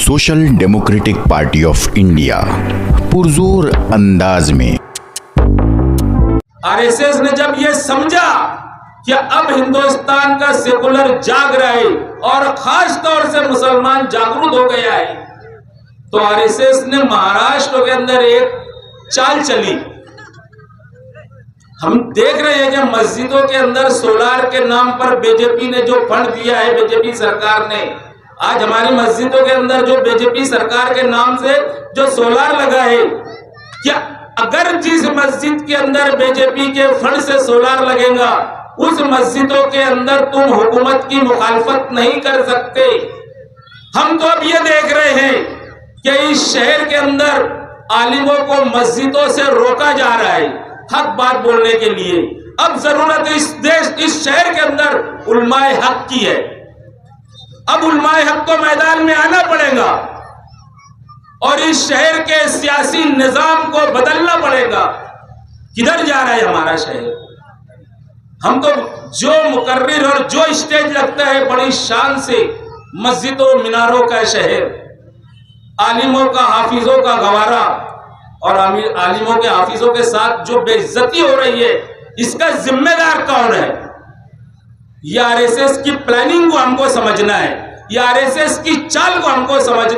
Social democratic party of India पुरजोर अंदाज में आरएसएस ने जब ये समझा कि अब हिंदुस्तान का सेकुलर जाग रहा है और खास तौर से मुसलमान जागरूक हो गया है, तो आरएसएस ने महाराष्ट्र के अंदर एक चाल चली। हम देख रहे हैं कि मस्जिदों के अंदर सोलार के नाम पर बीजेपी ने जो फंड दिया है, बीजेपी सरकार ने, आज हमारी मस्जिदों के अंदर जो बीजेपी सरकार के नाम से जो सोलार लगा है, क्या अगर जिस मस्जिद के अंदर बीजेपी के फंड से सोलार लगेगा उस मस्जिदों के अंदर तुम हुकूमत की मुखालफत नहीं कर सकते। हम तो अब ये देख रहे हैं कि इस शहर के अंदर आलिमों को मस्जिदों से रोका जा रहा है हक बात बोलने के लिए। अब जरूरत इस शहर के अंदर उलमाए हक की है। अब उलमाए हक को मैदान में आना पड़ेगा और इस शहर के सियासी निजाम को बदलना पड़ेगा। किधर जा रहा है हमारा शहर? हम तो जो मुकर्रिर और जो स्टेज लगता है बड़ी शान से, मस्जिदों मीनारों का शहर, आलिमों का हाफिजों का गवारा, और आलिमों के हाफिजों के साथ जो बेइज्जती हो रही है, इसका जिम्मेदार कौन है? ये आरएसएस की प्लानिंग को हमको समझना है, ये आरएसएस की चाल को हमको समझना है।